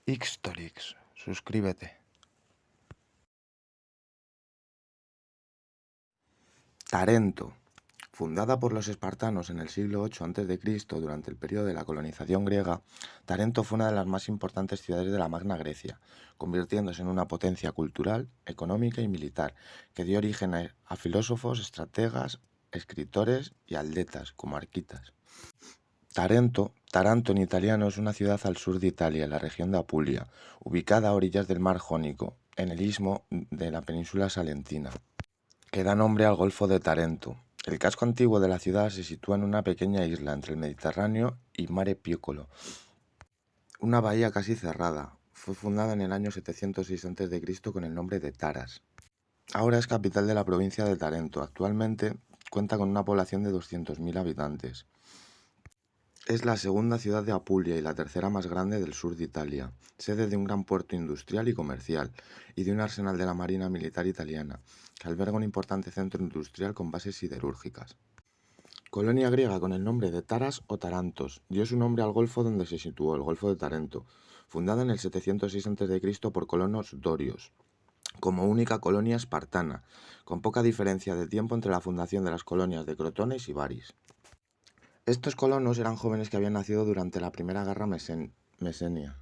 Ixtorix, suscríbete. Tarento. Fundada por los espartanos en el siglo VIII a.C. durante el periodo de la colonización griega, Tarento fue una de las más importantes ciudades de la Magna Grecia, convirtiéndose en una potencia cultural, económica y militar, que dio origen a filósofos, estrategas, escritores y atletas, como Arquitas. Taranto en italiano, es una ciudad al sur de Italia, en la región de Apulia, ubicada a orillas del mar Jónico, en el istmo de la península salentina, que da nombre al Golfo de Tarento. El casco antiguo de la ciudad se sitúa en una pequeña isla entre el Mediterráneo y Mare Piccolo, una bahía casi cerrada. Fue fundada en el año 706 a.C. con el nombre de Taras. Ahora es capital de la provincia de Tarento. Actualmente cuenta con una población de 200.000 habitantes. Es la segunda ciudad de Apulia y la tercera más grande del sur de Italia, sede de un gran puerto industrial y comercial, y de un arsenal de la Marina Militar italiana, que alberga un importante centro industrial con bases siderúrgicas. Colonia griega con el nombre de Taras o Tarantos, dio su nombre al golfo donde se situó, el Golfo de Tarento, fundada en el 706 a.C. por colonos dorios, como única colonia espartana, con poca diferencia de tiempo entre la fundación de las colonias de Crotone y Sibaris. Estos colonos eran jóvenes que habían nacido durante la Primera Guerra Mesenia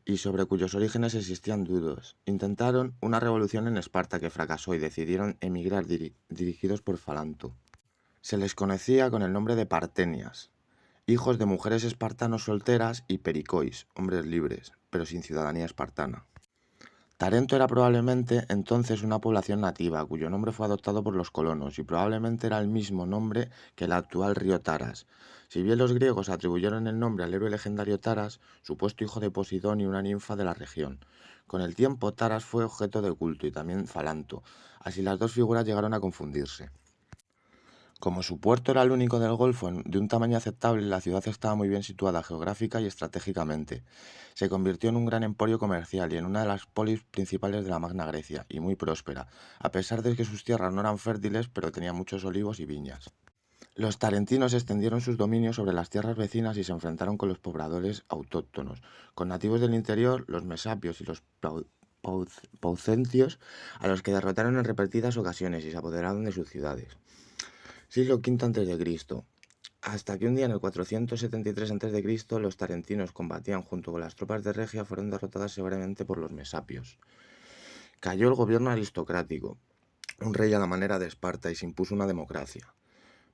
y sobre cuyos orígenes existían dudas. Intentaron una revolución en Esparta que fracasó y decidieron emigrar dirigidos por Falanto. Se les conocía con el nombre de Partenias, hijos de mujeres espartanos solteras, y pericois, hombres libres, pero sin ciudadanía espartana. Tarento era probablemente entonces una población nativa, cuyo nombre fue adoptado por los colonos, y probablemente era el mismo nombre que el actual río Taras. Si bien los griegos atribuyeron el nombre al héroe legendario Taras, supuesto hijo de Posidón y una ninfa de la región. Con el tiempo, Taras fue objeto de culto y también Falanto, así las dos figuras llegaron a confundirse. Como su puerto era el único del Golfo de un tamaño aceptable, la ciudad estaba muy bien situada geográfica y estratégicamente. Se convirtió en un gran emporio comercial y en una de las polis principales de la Magna Grecia, y muy próspera, a pesar de que sus tierras no eran fértiles, pero tenía muchos olivos y viñas. Los tarentinos extendieron sus dominios sobre las tierras vecinas y se enfrentaron con los pobladores autóctonos, con nativos del interior, los mesapios y los paucencios, a los que derrotaron en repetidas ocasiones y se apoderaron de sus ciudades. Siglo V a.C. Hasta que un día en el 473 a.C. los tarentinos combatían junto con las tropas de Regia, fueron derrotadas severamente por los mesapios. Cayó el gobierno aristocrático, un rey a la manera de Esparta, y se impuso una democracia.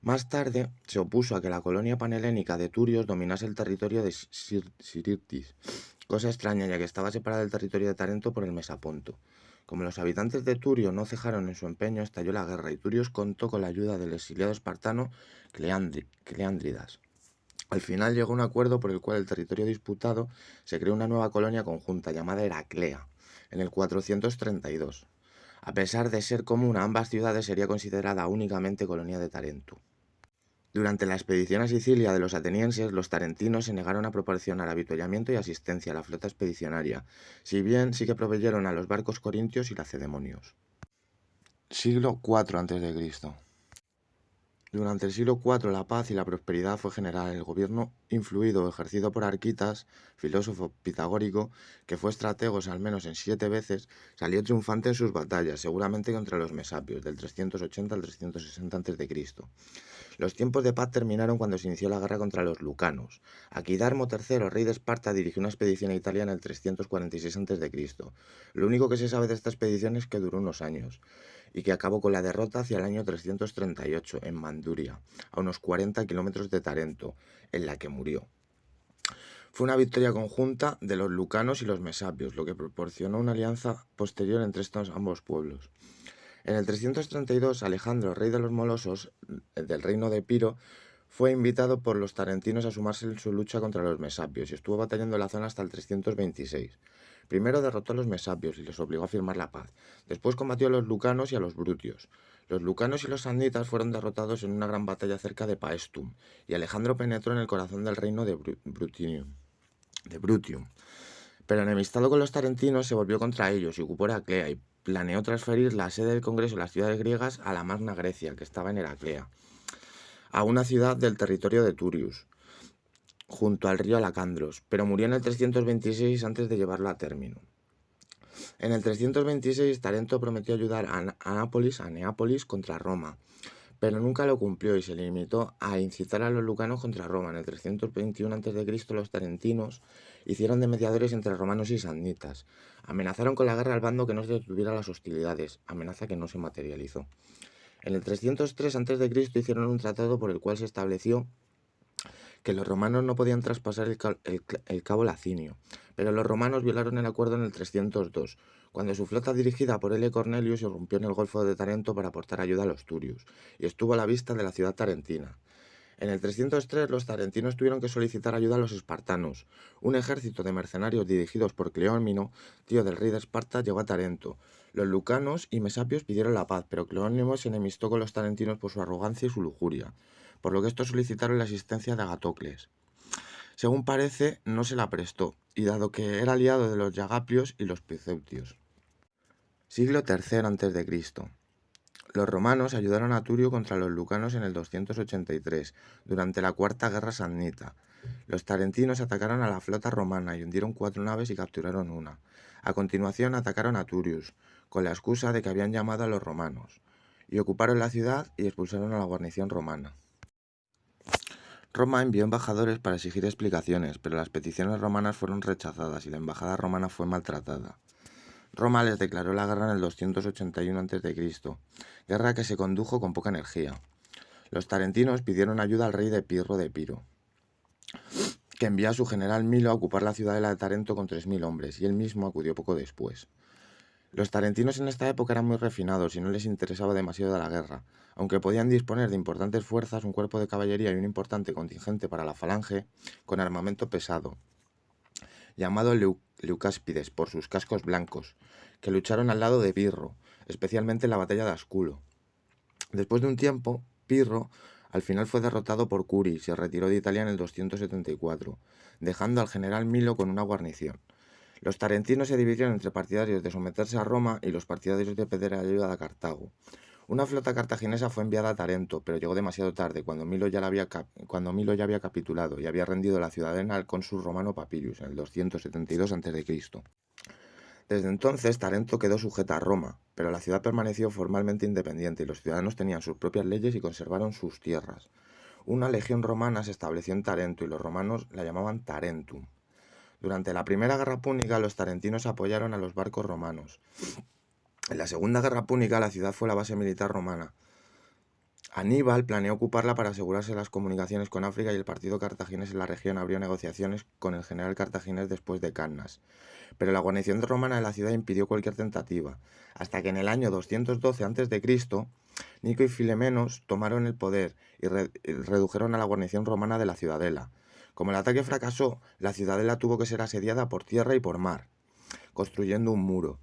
Más tarde se opuso a que la colonia panhelénica de Turios dominase el territorio de Sirtis, cosa extraña ya que estaba separado del territorio de Tarento por el Mesaponto. Como los habitantes de Turio no cejaron en su empeño, estalló la guerra y Turios contó con la ayuda del exiliado espartano Cleandridas. Al final llegó un acuerdo por el cual el territorio disputado se creó una nueva colonia conjunta llamada Heraclea, en el 432. A pesar de ser común a ambas ciudades, sería considerada únicamente colonia de Tarento. Durante la expedición a Sicilia de los atenienses, los tarentinos se negaron a proporcionar avituallamiento y asistencia a la flota expedicionaria, si bien sí que proveyeron a los barcos corintios y lacedemonios. Siglo IV a.C. Durante el siglo IV la paz y la prosperidad fue general. El gobierno influido o ejercido por Arquitas, filósofo pitagórico, que fue estratego al menos en 7 veces, salió triunfante en sus batallas, seguramente contra los mesapios, del 380 al 360 a.C. Los tiempos de paz terminaron cuando se inició la guerra contra los lucanos. Aquidarmo III, rey de Esparta, dirigió una expedición a Italia en el 346 a.C. Lo único que se sabe de esta expedición es que duró unos años, y que acabó con la derrota hacia el año 338, en Manduria, a unos 40 kilómetros de Tarento, en la que murió. Fue una victoria conjunta de los lucanos y los mesapios, lo que proporcionó una alianza posterior entre estos ambos pueblos. En el 332, Alejandro, rey de los molosos del reino de Epiro, fue invitado por los tarentinos a sumarse en su lucha contra los mesapios y estuvo batallando en la zona hasta el 326. Primero derrotó a los mesapios y les obligó a firmar la paz. Después combatió a los lucanos y a los brutios. Los lucanos y los samnitas fueron derrotados en una gran batalla cerca de Paestum, y Alejandro penetró en el corazón del reino de Brutium. Pero enemistado con los tarentinos, se volvió contra ellos y ocupó Heraclea, y planeó transferir la sede del Congreso de las ciudades griegas a la Magna Grecia, que estaba en Heraclea, a una ciudad del territorio de Turius. junto al río Alacandros, pero murió en el 326 antes de llevarlo a término. En el 326 Tarento prometió ayudar a Neápolis contra Roma, pero nunca lo cumplió y se limitó a incitar a los lucanos contra Roma. En el 321 a.C. los tarentinos hicieron de mediadores entre romanos y samnitas. Amenazaron con la guerra al bando que no se detuviera las hostilidades, amenaza que no se materializó. En el 303 a.C. hicieron un tratado por el cual se estableció que los romanos no podían traspasar el cabo Lacinio, pero los romanos violaron el acuerdo en el 302, cuando su flota dirigida por L. Cornelius irrumpió en el Golfo de Tarento para aportar ayuda a los turios, y estuvo a la vista de la ciudad tarentina. En el 303 los tarentinos tuvieron que solicitar ayuda a los espartanos. Un ejército de mercenarios dirigidos por Cleónimo, tío del rey de Esparta, llegó a Tarento. Los lucanos y mesapios pidieron la paz, pero Cleónimo se enemistó con los tarentinos por su arrogancia y su lujuria, por lo que estos solicitaron la asistencia de Agatocles. Según parece, no se la prestó, y dado que era aliado de los Yagaplios y los Piceutios. Siglo III a.C. Los romanos ayudaron a Turio contra los lucanos en el 283, durante la Cuarta Guerra Samnita. Los tarentinos atacaron a la flota romana y hundieron 4 naves y capturaron una. A continuación atacaron a Turius, con la excusa de que habían llamado a los romanos, y ocuparon la ciudad y expulsaron a la guarnición romana. Roma envió embajadores para exigir explicaciones, pero las peticiones romanas fueron rechazadas y la embajada romana fue maltratada. Roma les declaró la guerra en el 281 a.C., guerra que se condujo con poca energía. Los tarentinos pidieron ayuda al rey de Pirro de Epiro, que envió a su general Milo a ocupar la ciudadela de Tarento con 3.000 hombres, y él mismo acudió poco después. Los tarentinos en esta época eran muy refinados y no les interesaba demasiado de la guerra. Aunque podían disponer de importantes fuerzas, un cuerpo de caballería y un importante contingente para la falange, con armamento pesado, llamado Leucáspides por sus cascos blancos, que lucharon al lado de Pirro, especialmente en la batalla de Asculo. Después de un tiempo, Pirro al final fue derrotado por Curi y se retiró de Italia en el 274, dejando al general Milo con una guarnición. Los tarentinos se dividieron entre partidarios de someterse a Roma y los partidarios de pedir ayuda a Cartago. Una flota cartaginesa fue enviada a Tarento, pero llegó demasiado tarde, cuando Milo ya había capitulado y había rendido la ciudadela al cónsul romano Papirius en el 272 a.C. Desde entonces Tarento quedó sujeta a Roma, pero la ciudad permaneció formalmente independiente y los ciudadanos tenían sus propias leyes y conservaron sus tierras. Una legión romana se estableció en Tarento y los romanos la llamaban Tarentum. Durante la Primera Guerra Púnica, los tarentinos apoyaron a los barcos romanos. En la Segunda Guerra Púnica, la ciudad fue la base militar romana. Aníbal planeó ocuparla para asegurarse las comunicaciones con África y el partido cartaginés en la región abrió negociaciones con el general cartaginés después de Cannas. Pero la guarnición romana de la ciudad impidió cualquier tentativa, hasta que en el año 212 a.C., Nico y Filemenos tomaron el poder y redujeron a la guarnición romana de la ciudadela. Como el ataque fracasó, la ciudadela tuvo que ser asediada por tierra y por mar, construyendo un muro.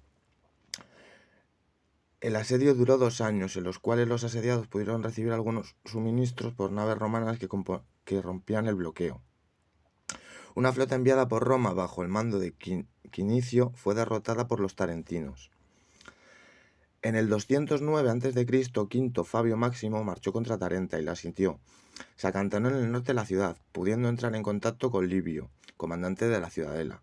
El asedio duró 2 años, en los cuales los asediados pudieron recibir algunos suministros por naves romanas que rompían el bloqueo. Una flota enviada por Roma bajo el mando de Quinicio fue derrotada por los tarentinos. En el 209 a.C., Quinto Fabio Máximo marchó contra Tarenta y la sitió. Se acantonó en el norte de la ciudad, pudiendo entrar en contacto con Livio, comandante de la ciudadela.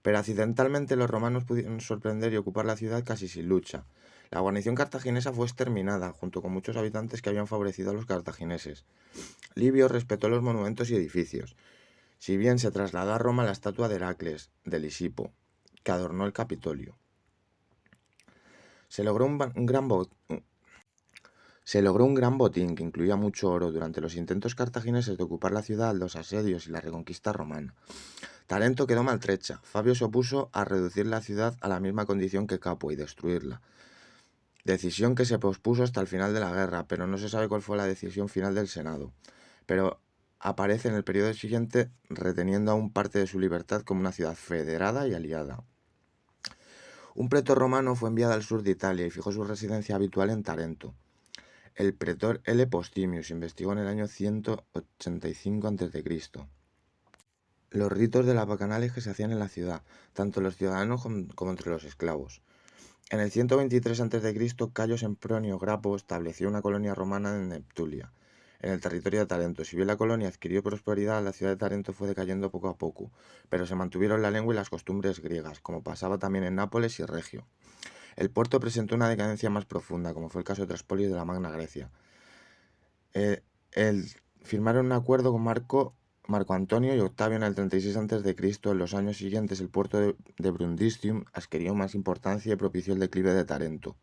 Pero accidentalmente los romanos pudieron sorprender y ocupar la ciudad casi sin lucha. La guarnición cartaginesa fue exterminada, junto con muchos habitantes que habían favorecido a los cartagineses. Livio respetó los monumentos y edificios, si bien se trasladó a Roma la estatua de Heracles, de Lisipo, que adornó el Capitolio. Se logró un gran botín que incluía mucho oro durante los intentos cartagineses de ocupar la ciudad, los asedios y la reconquista romana. Tarento quedó maltrecha. Fabio se opuso a reducir la ciudad a la misma condición que Capua y destruirla. Decisión que se pospuso hasta el final de la guerra, pero no se sabe cuál fue la decisión final del Senado. Pero aparece en el periodo siguiente reteniendo aún parte de su libertad como una ciudad federada y aliada. Un pretor romano fue enviado al sur de Italia y fijó su residencia habitual en Tarento. El pretor L. Postimius investigó en el año 185 a.C. los ritos de las bacanales que se hacían en la ciudad, tanto los ciudadanos como entre los esclavos. En el 123 a.C., Cayo Sempronio Grapo estableció una colonia romana en Neptulia. en el territorio de Tarento. Si bien la colonia adquirió prosperidad, la ciudad de Tarento fue decayendo poco a poco, pero se mantuvieron la lengua y las costumbres griegas, como pasaba también en Nápoles y Regio. El puerto presentó una decadencia más profunda, como fue el caso de otras polis de la Magna Grecia. Firmaron un acuerdo con Marco Antonio y Octavio en el 36 a.C. En los años siguientes, el puerto de Brundisium adquirió más importancia y propició el declive de Tarento.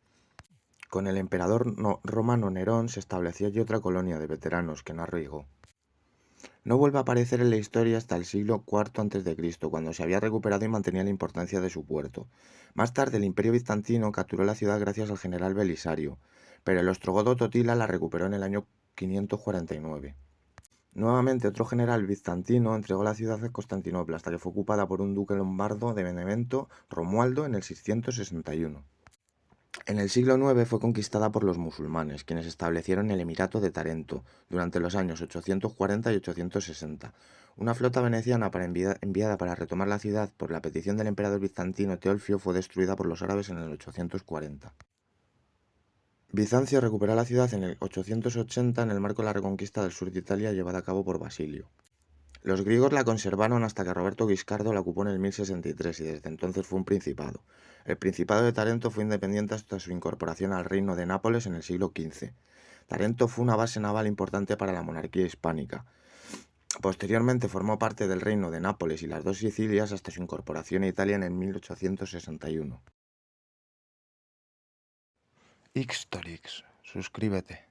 Con el emperador romano Nerón se estableció allí otra colonia de veteranos que no arraigó. No vuelve a aparecer en la historia hasta el siglo IV a.C., cuando se había recuperado y mantenía la importancia de su puerto. Más tarde, el Imperio bizantino capturó la ciudad gracias al general Belisario, pero el ostrogodo Totila la recuperó en el año 549. Nuevamente, otro general bizantino entregó la ciudad a Constantinopla hasta que fue ocupada por un duque lombardo de Benevento, Romualdo, en el 661. En el siglo IX fue conquistada por los musulmanes, quienes establecieron el Emirato de Tarento durante los años 840 y 860. Una flota veneciana enviada para retomar la ciudad por la petición del emperador bizantino Teodosio fue destruida por los árabes en el 840. Bizancio recuperó la ciudad en el 880 en el marco de la reconquista del sur de Italia llevada a cabo por Basilio. Los griegos la conservaron hasta que Roberto Guiscardo la ocupó en el 1063 y desde entonces fue un principado. El Principado de Tarento fue independiente hasta su incorporación al reino de Nápoles en el siglo XV. Tarento fue una base naval importante para la monarquía hispánica. Posteriormente formó parte del reino de Nápoles y las dos Sicilias hasta su incorporación a Italia en el 1861. Ixtorix, suscríbete.